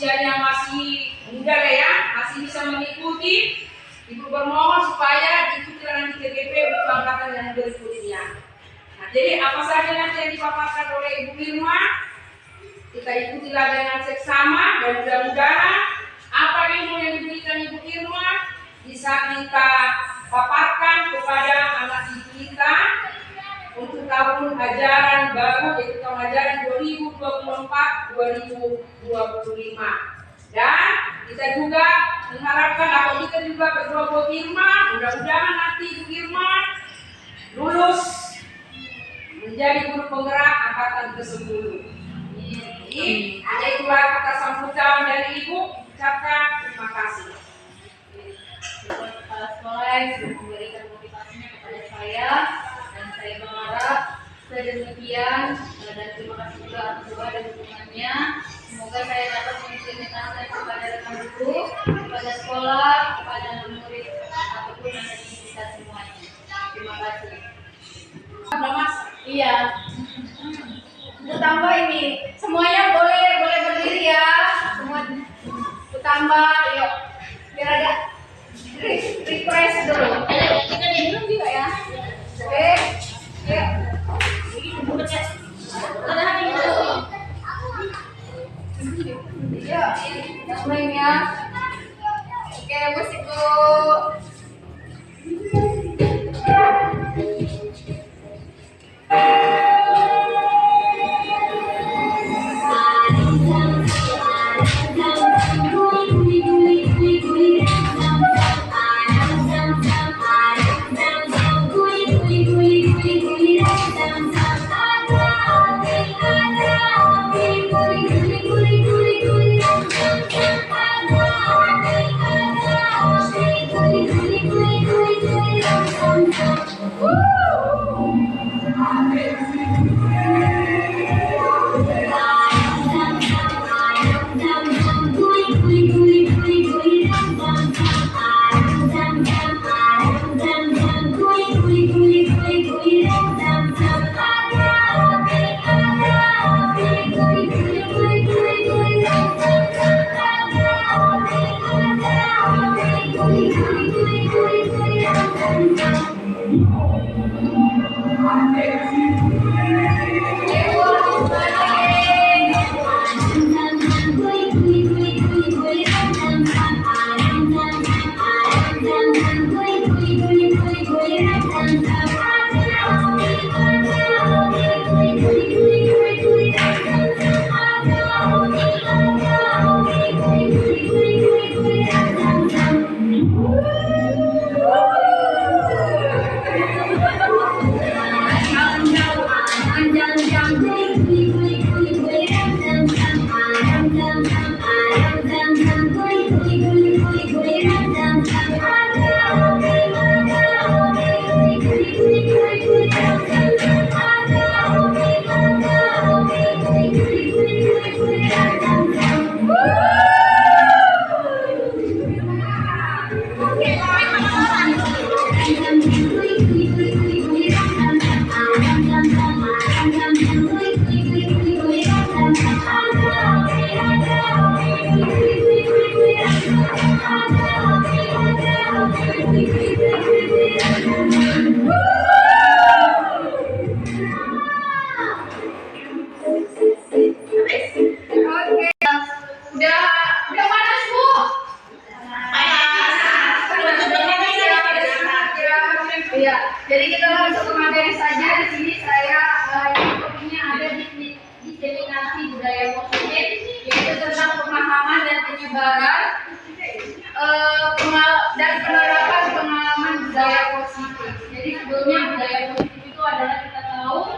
usianya masih muda ya, masih bisa mengikuti. Ibu bermohon supaya diikuti nanti TGP untuk angkatan yang berikutnya. Nah, jadi apa saja nanti yang dipaparkan oleh Ibu Irma, kita ikutilah dengan seksama dan mudah-mudahan apa ilmu yang diberikan Ibu Irma bisa kita paparkan kepada anak didik kita untuk tahun ajaran baru, yaitu tahun ajaran 2024-2025. Dan kita juga mengharapkan atau kita juga berdoa buat Irma, mudah-mudahan nanti Ibu Irma lulus menjadi guru penggerak angkatan ke-10. Jadi, itulah kata sambutan dari Ibu, ucapkan terima kasih. Kepala sekolah yang sudah memberikan motivasinya kepada saya, dan saya berharap sedemikian, dan terima kasih juga atas doa dan dukungannya. Semoga saya dapat mengimplementasikan kepada rekan guru, kepada sekolah, kepada murid ataupun anak didik kita semuanya. Terima kasih. Mas, Iya. Tambah ini, semuanya boleh berdiri ya. Semua tambah, yuk. Biar ada refresh dulu. Kita minum juga ya. Oke. Yuk. Ada hati dulu. Yuk, main ya. Oke, musik dulu. Jadi kita langsung ke materi saja. Di sini saya topiknya ada di diseminasi budaya positif, yaitu tentang pemahaman dan penyebaran dan penerapan pengalaman budaya positif. Jadi sebelumnya budaya positif itu adalah kita tahu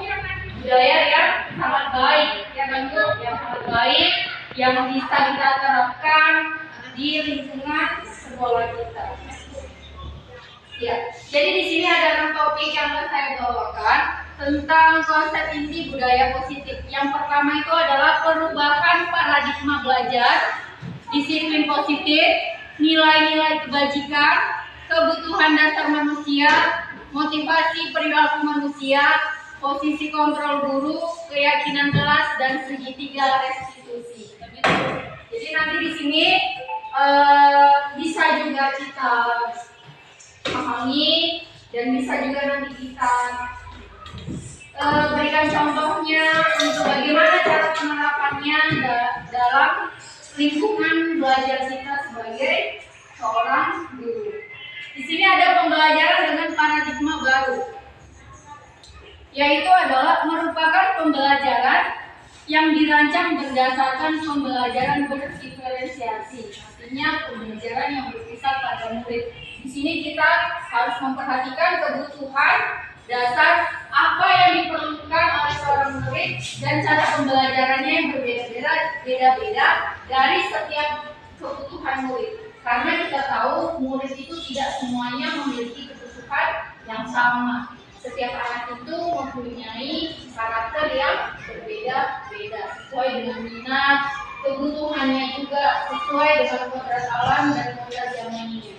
budaya yang sangat baik, ya bentuk yang sangat baik yang bisa kita terapkan di lingkungan sekolah kita. Ya, jadi di sini ada 6 topik yang akan saya bawakan tentang konsep inti budaya positif. Yang pertama itu adalah perubahan paradigma belajar, disiplin positif, nilai-nilai kebajikan, kebutuhan dasar manusia, motivasi perilaku manusia, posisi kontrol guru, keyakinan kelas, dan segitiga restitusi. Jadi Jadi nanti di sini bisa juga kita pahami dan bisa juga nanti kita berikan contohnya untuk bagaimana cara penerapannya dalam lingkungan belajar kita sebagai seorang guru. Di sini ada pembelajaran dengan paradigma baru, yaitu adalah merupakan pembelajaran yang dirancang berdasarkan pembelajaran berdiferensiasi, artinya pembelajaran yang berkisar pada murid. Di sini kita harus memperhatikan kebutuhan dasar apa yang diperlukan oleh seorang murid dan cara pembelajarannya yang berbeda-beda dari setiap kebutuhan murid. Karena kita tahu murid itu tidak semuanya memiliki kebutuhan yang sama. Setiap anak itu mempunyai karakter yang berbeda-beda sesuai dengan minat, kebutuhannya juga sesuai dengan kodrat alam dan kodrat zamannya.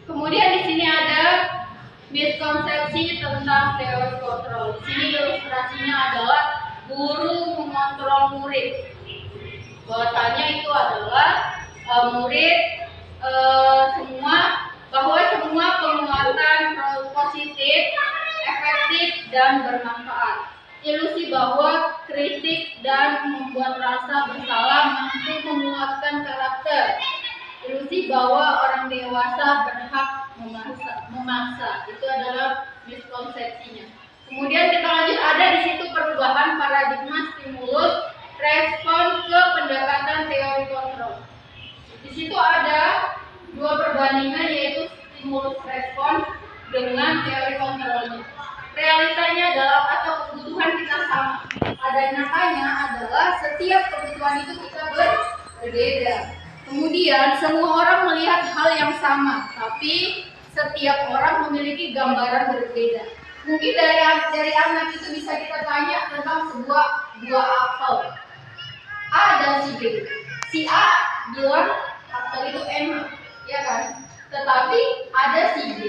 Kemudian di sini ada miskonsepsi tentang teori kontrol. Di sini ilustrasinya adalah guru mengontrol murid. Bahwasanya itu adalah murid bahwa semua penguatan positif, efektif dan bermanfaat. Ilusi bahwa kritik dan membuat rasa bersalah mampu menguatkan karakter. Ilusi bahwa orang dewasa berhak memaksa. Itu adalah miskonsepsinya. Kemudian kita lanjut, ada di situ perubahan paradigma stimulus respon ke pendekatan teori kontrol. Di situ ada dua perbandingan, yaitu stimulus respon dengan teori kontrolnya. Realitanya adalah atau kebutuhan kita sama. Ada nyatanya adalah setiap kebutuhan itu kita berbeda. Kemudian semua orang melihat hal yang sama, tapi setiap orang memiliki gambaran berbeda. Mungkin dari anak itu bisa kita tanya tentang sebuah buah apel. A dan si B. Si A bilang apel itu enak, ya kan? Tetapi ada si B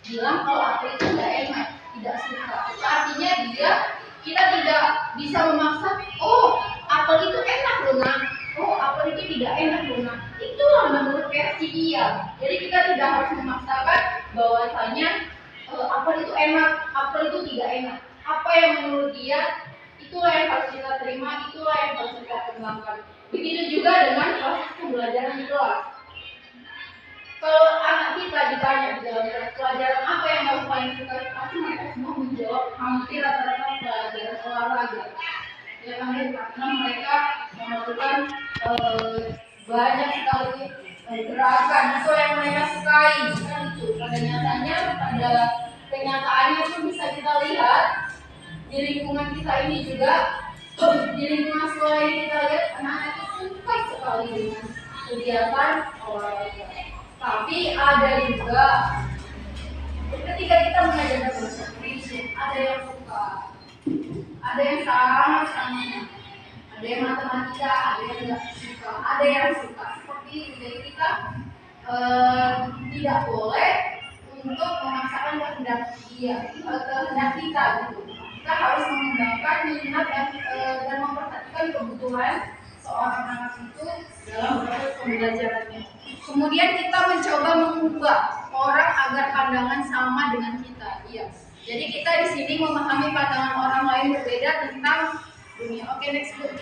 bilang kalau apel itu tidak enak, tidak suka. Artinya kita tidak bisa memaksa. Oh, apel itu enak loh nak. Oh, apel itu tidak enak loh nak. Itulah menurut versi dia. Jadi kita tidak harus memaksakan bahwasanya apel itu enak, apel itu tidak enak. Apa yang menurut dia, itulah yang harus kita terima, itulah yang harus kita kembangkan. Begitu juga dengan proses pembelajaran di kelas. Kalau anak kita ditanya di dalam pelajaran apa yang kamu paling suka, pasti mereka semua menjawab hampir rata-rata pelajaran olahraga. Ya kan, karena mereka melakukan banyak sekali gerakan itu yang mereka sukai, kan itu. Pada kenyataannya pun bisa kita lihat di lingkungan kita ini juga, di lingkungan sekolah ini kita lihat anak-anak itu suka sekali dengan kegiatan olahraga. Tapi ada juga ketika kita mengajarkan bahasa Inggris, ada yang suka, ada yang sangat, ada yang matematika, ada yang tidak suka, ada yang suka. Seperti itu, jadi kita tidak boleh untuk memaksakan kehendak kita gitu. Kita harus mengembangkan minat dan memperhatikan kebutuhan seorang anak itu dalam proses pembelajarannya. Kemudian kita mencoba mengubah orang agar pandangan sama dengan kita. Iya. Jadi kita di sini memahami pandangan orang lain berbeda tentang dunia. Oke, next book.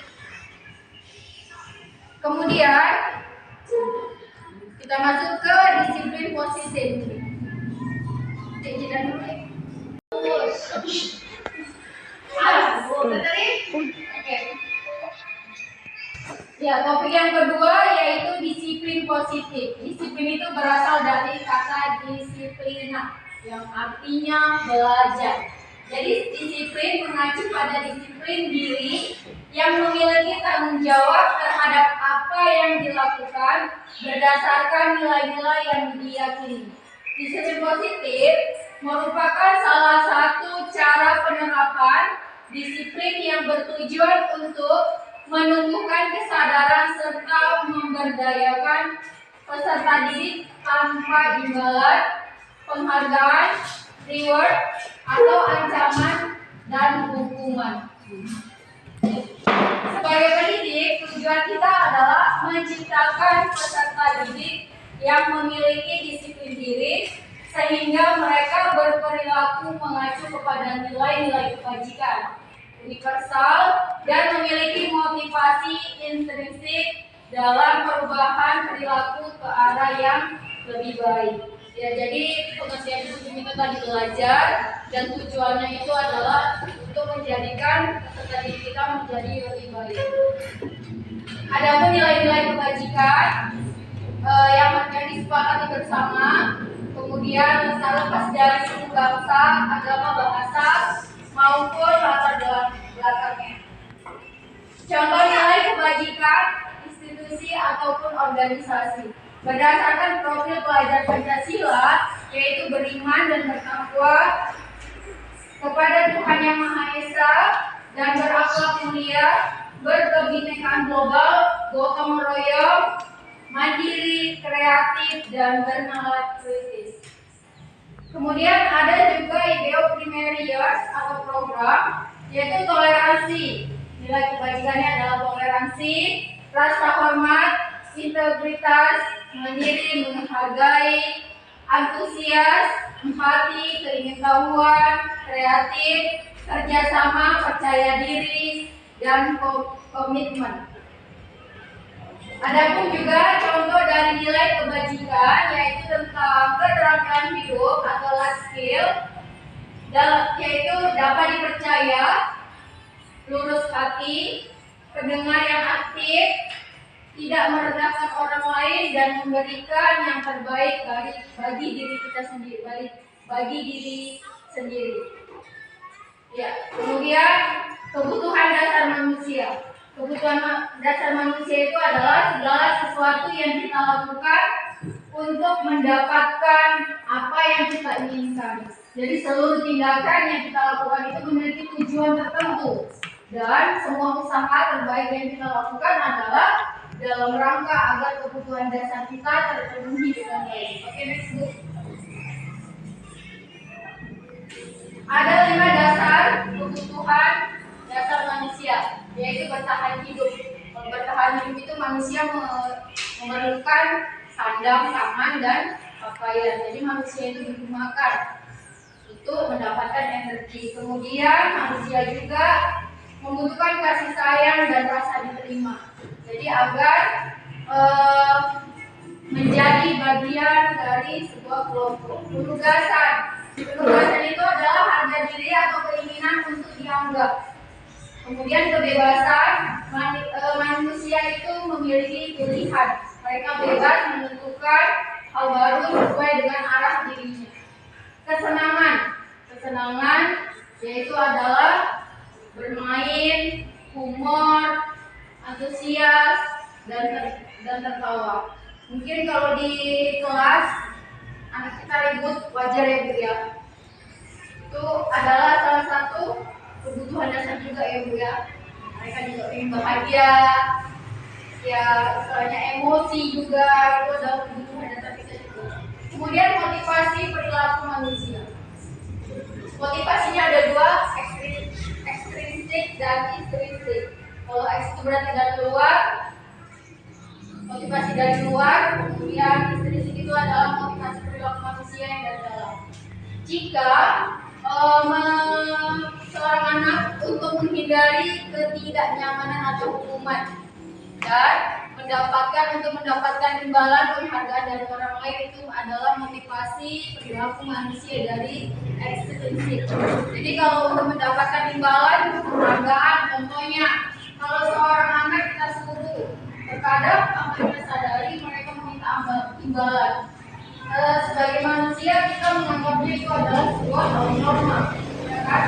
Kemudian kita masuk ke disiplin positif. Jadi dulu. Oke. Ya, topik yang kedua yaitu disiplin positif. Disiplin itu berasal dari kata disiplina, yang artinya belajar. Jadi disiplin mengacu pada disiplin diri yang memiliki tanggung jawab terhadap apa yang dilakukan berdasarkan nilai-nilai yang diyakini. Disiplin positif merupakan salah satu cara penerapan disiplin yang bertujuan untuk menumbuhkan kesadaran serta memberdayakan peserta didik tanpa imbalan, penghargaan, reward, atau ancaman dan hukuman. Sebagai pendidik, tujuan kita adalah menciptakan peserta didik yang memiliki disiplin diri sehingga mereka berperilaku mengacu kepada nilai-nilai kebajikan universal dan memiliki motivasi intrinsik dalam perubahan perilaku ke arah yang lebih baik. Ya, jadi pengertian sistem itu tadi belajar dan tujuannya itu adalah untuk menjadikan peserta didik kita menjadi lebih baik. Adapun nilai-nilai kebajikan yang disepakati bersama, kemudian terlepas dari suku bangsa, agama, bahasa maupun latar belakangnya. Contoh nilai kebajikan institusi ataupun organisasi berdasarkan profil pelajar Pancasila, yaitu beriman dan bertakwa kepada Tuhan Yang Maha Esa dan berakhlak mulia, berkebinekaan global, gotong royong, mandiri, kreatif, dan bernalar kritis. Kemudian ada juga IDEO Primary Years atau program, yaitu toleransi. Nilai kebajikannya adalah toleransi, rasa hormat, integritas, mandiri, menghargai, antusias, empati, keingintahuan, kreatif, kerjasama, percaya diri, dan komitmen. Adapun juga contoh dari nilai kebajikan yaitu tentang keterampilan hidup atau life skill, yaitu dapat dipercaya, lurus hati, pendengar yang aktif, tidak merendahkan orang lain dan memberikan yang terbaik bagi diri kita sendiri, bagi diri sendiri. Ya, kemudian kebutuhan dasar manusia. Kebutuhan dasar manusia itu adalah segala sesuatu yang kita lakukan untuk mendapatkan apa yang kita inginkan. Jadi seluruh tindakan yang kita lakukan itu memiliki tujuan tertentu, dan semua usaha terbaik yang kita lakukan adalah dalam rangka agar kebutuhan dasar kita terpenuhi dengan baik. Oke, next book. Ada 5 dasar kebutuhan dasar manusia, yaitu bertahan hidup. Kalau bertahan hidup itu manusia memerlukan sandang, pangan, dan pakaian. Jadi manusia itu butuh makan untuk mendapatkan energi. Kemudian manusia juga membutuhkan kasih sayang dan rasa diterima. Jadi agar menjadi bagian dari sebuah kelompok. Penugasan itu adalah harga diri atau keinginan untuk dianggap. Kemudian kebebasan, manusia itu memiliki pilihan. Mereka bebas menentukan hal baru sesuai dengan arah dirinya. Kesenangan yaitu adalah bermain, humor, antusias, dan tertawa. Mungkin kalau di kelas anak kita ribut, wajar ya Bu ya. Itu adalah salah satu kebutuhan dasar juga ya Bu ya. Mereka juga ingin bahagia, ya istilahnya emosi juga, itu adalah kebutuhan dasar kita juga. Kemudian motivasi perilaku manusia. Motivasinya ada 2, ekstrinsik dan intrinsik. Kalau X itu berarti dari luar, motivasi dari luar, kemudian intrinsik itu adalah motivasi perilaku manusia yang dari dalam. Jika seorang anak untuk menghindari ketidaknyamanan atau hukuman dan mendapatkan imbalan penghargaan dari orang lain, itu adalah motivasi perilaku manusia dari ekstrinsik. Jadi kalau untuk mendapatkan imbalan penghargaan, contohnya kalau seorang anak kita suruh, terkadang tanpa kita sadari mereka meminta imbalan. Sebagai manusia kita menganggapnya itu adalah sebuah hal normal, ya kan?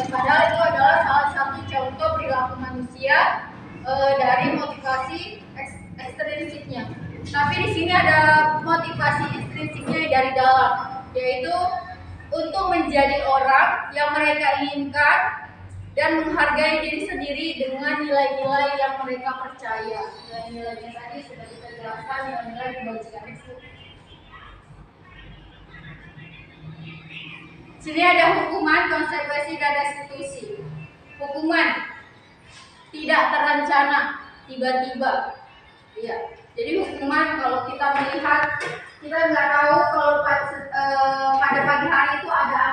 Padahal itu adalah salah satu contoh perilaku manusia dari motivasi ekstrinsiknya. Tapi di sini ada motivasi ekstrinsiknya dari dalam, yaitu untuk menjadi orang yang mereka inginkan dan menghargai diri sendiri dengan nilai-nilai yang mereka percaya. Nilai-nilai tadi sudah kita jelaskan, nilai-nilai kebajikan itu. Sini ada hukuman, konsekuensi, dan restitusi. Hukuman tidak terencana, tiba-tiba. Iya. Jadi hukuman kalau kita melihat, kita nggak tahu kalau pada pagi hari itu ada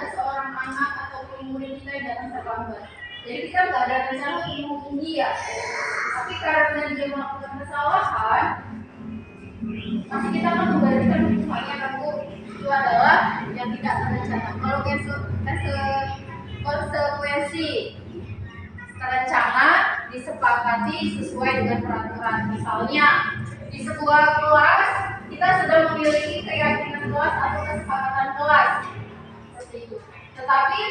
seorang anak atau murid kita yang datang terlambat. Jadi kita nggak ada rencana untuk menghukum dia. Tapi karena dia melakukan kesalahan, pasti kita akan memberikan hukumannya kan Bu. Itu adalah yang tidak terencana. Kalau konsekuensi terencana disepakati sesuai dengan peraturan. Misalnya di sebuah kelas kita sudah memiliki keyakinan kelas atau kesepakatan kelas seperti itu. Tetapi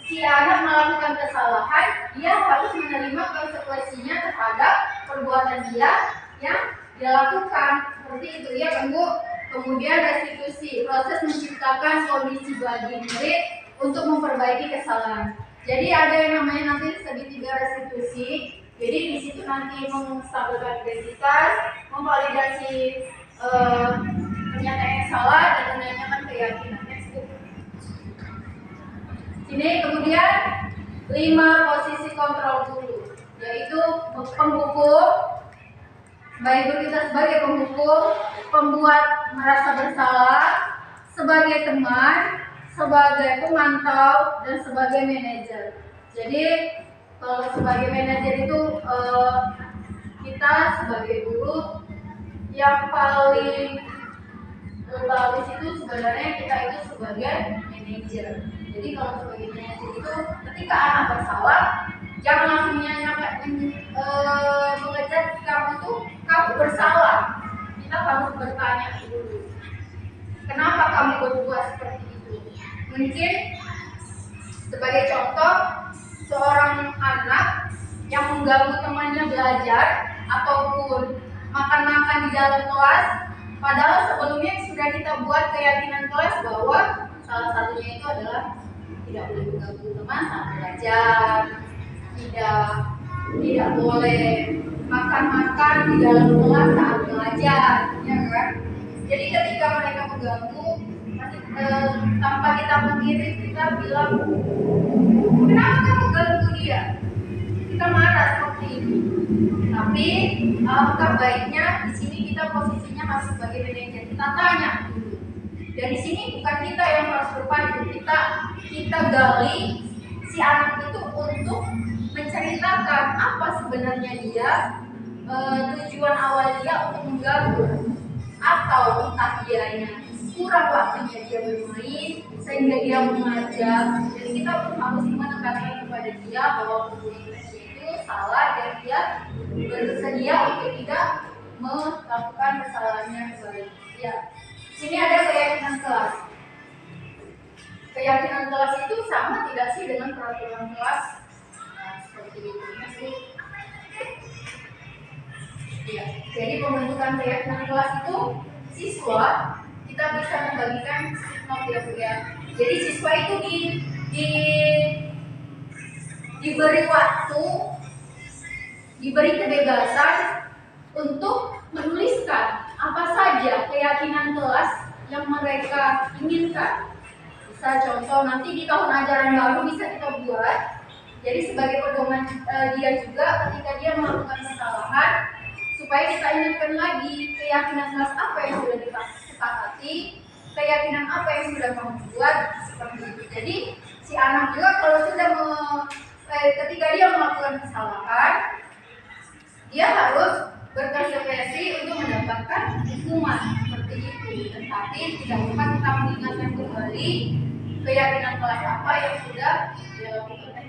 si anak melakukan kesalahan, dia harus menerima konsekuensinya terhadap perbuatan dia yang dia lakukan. Seperti itu ya kan Bu. Kemudian restitusi, proses menciptakan kondisi bagi murid untuk memperbaiki kesalahan. Jadi ada yang namanya nanti segitiga restitusi. Jadi di situ nanti menstabilkan identitas, memvalidasi pernyataan yang salah dan menanyakan keyakinan. Ini kemudian 5 posisi kontrol dulu, yaitu penghukum, baik kita sebagai penghukum, pembuat merasa bersalah, sebagai teman, sebagai pemantau, dan sebagai manajer. Jadi kalau sebagai manajer itu kita sebagai guru yang paling bagus itu sebenarnya kita itu sebagai manajer. Jadi kalau sebagai manajer itu ketika anak bersalah, jangan langsung mengejar kamu tuh kamu bersalah. Kita harus bertanya dulu, kenapa kamu berbuat seperti itu? Mungkin sebagai contoh, seorang anak yang mengganggu temannya belajar ataupun makan-makan di dalam kelas, padahal sebelumnya sudah kita buat keyakinan kelas bahwa salah satunya itu adalah tidak boleh mengganggu teman saat belajar, tidak boleh makan-makan di dalam kelas saat belajar, ya kan? Jadi ketika mereka mengganggu, tanpa kita mengirim, kita bilang, kenapa kamu ganggu dia? Kita marah seperti ini. Tapi alangkah baiknya di sini kita posisinya harus sebagai manajer. Kita tanya dulu. Dan di sini bukan kita yang harus berpacu, kita gali si anak itu untuk menceritakan apa sebenarnya dia, tujuan awal dia untuk mengganggu, atau entah dianya kurang waktunya dia bermain sehingga dia mengajak. Jadi kita harus menekankan kepada dia bahwa kebutuhannya itu salah dan dia bersedia untuk tidak melakukan kesalahannya kembali. Ya, sini ada keyakinan kelas. Keyakinan kelas itu sama tidak sih dengan peraturan kelas? Nah, seperti itu sih. Ya, jadi pembentukan keyakinan kelas itu siswa kita bisa membagikan not ya. Jadi siswa itu diberi waktu, diberi kebebasan untuk menuliskan apa saja keyakinan kelas yang mereka inginkan. Bisa contoh nanti di tahun ajaran baru bisa kita buat. Jadi sebagai pedoman dia juga ketika dia melakukan kesalahan, supaya kita ingatkan lagi keyakinan kelas apa yang sudah disepakati, keyakinan apa yang sudah kamu buat, seperti itu. Jadi si anak juga kalau sudah ketika dia melakukan kesalahan, dia harus berkonsekuensi untuk mendapatkan hukuman seperti itu. Tetapi tidak lupa kita mengingatkan kembali keyakinan kelas apa yang sudah dilakukan.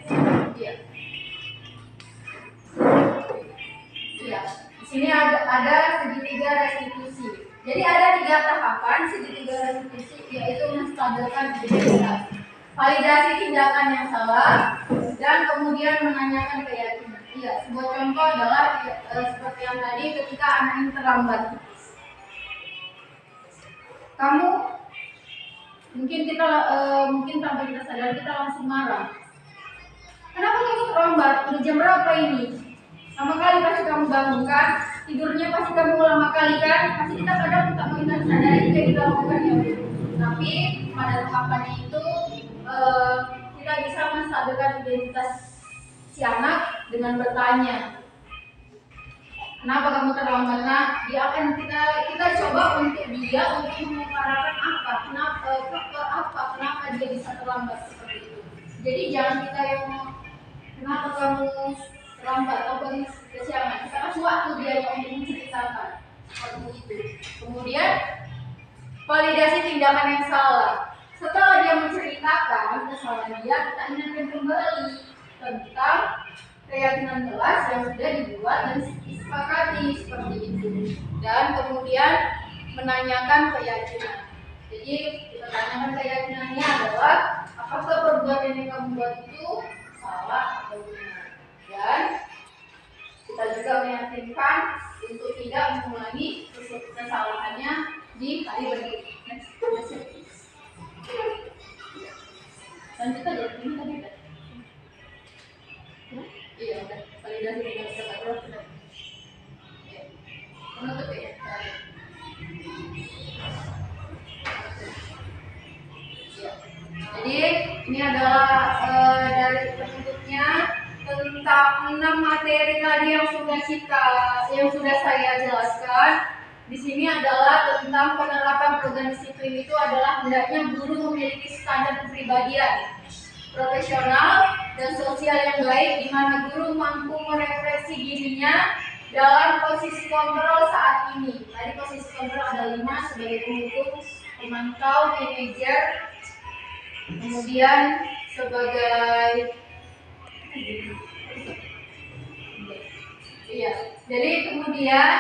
Ya. Di sini ada segitiga restitusi. Jadi ada 3 tahapan segitiga restitusi, yaitu menstabilkan identitas, validasi tindakan yang salah, dan kemudian menanyakan keyakinan. Iya, sebuah contoh adalah seperti yang tadi ketika anak ini terlambat. Kamu mungkin tanpa kita sadar kita langsung marah. Kenapa kamu terlambat? Udah jam berapa ini? Lama kali pasti kamu bangun kan? Tidurnya pasti kamu lama kali kan? Pasti kita kadang tak kita sadari jika kita lakukan ya. Tapi pada tahapannya itu kita bisa menstabilkan identitas si anak dengan bertanya, kenapa kamu terlambat nak? Dia akan kita coba untuk mengutarakan kenapa dia bisa terlambat seperti itu. Jadi jangan kita yang kenapa kamu terlambat atau kesiangan. Kita kasih waktu dia untuk menceritakan seperti itu. Kemudian validasi tindakan yang salah. Setelah dia menceritakan kesalahan dia, kita ingatkan kembali tentang keyakinan kelas yang sudah dibuat dan disepakati seperti itu. Dan kemudian menanyakan keyakinan. Jadi kita tanyakan keyakinannya adalah apakah perbuatan yang kamu buat itu salah atau benar. Dan kita juga meyakinkan untuk tidak mengulangi kesalahannya di hari berikutnya. Lanjut aja, ini tadi udah. Iya, udah. Validasi dengan kata-kata sudah. Menutup ya. Jadi ini adalah dari penutupnya tentang 6 materi tadi yang sudah saya jelaskan. Di sini adalah tentang penerapan program disiplin itu adalah hendaknya guru memiliki standar kepribadian profesional dan sosial yang baik, di mana guru mampu merefleksi dirinya dalam posisi kontrol saat ini. Tadi posisi kontrol ada 5 sebagai penghukum, pemantau, manajer, kemudian sebagai jadi kemudian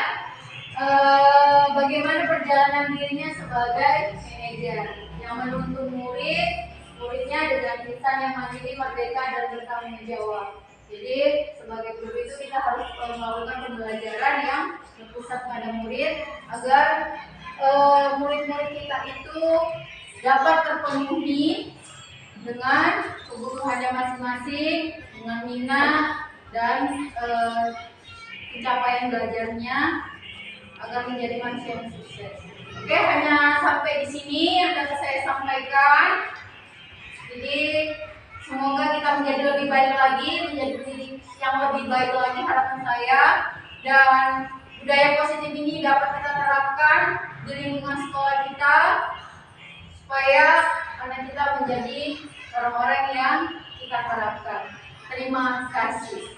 bagaimana perjalanan dirinya sebagai manajer yang menuntun muridnya dengan lisan yang mandiri, merdeka dan bertanggung jawab. Jadi sebagai guru itu kita harus melakukan pembelajaran yang berpusat pada murid agar murid-murid kita itu dapat terpenuhi dengan kebutuhannya masing-masing, dengan minat dan pencapaian belajarnya agar menjadi manusia yang sukses. Oke, hanya sampai di sini yang dapat saya sampaikan. Jadi semoga kita menjadi lebih baik lagi, menjadi diri yang lebih baik lagi harapan saya, dan budaya positif ini dapat kita terapkan di lingkungan sekolah kita supaya anak kita menjadi orang-orang yang kita harapkan. Terima kasih.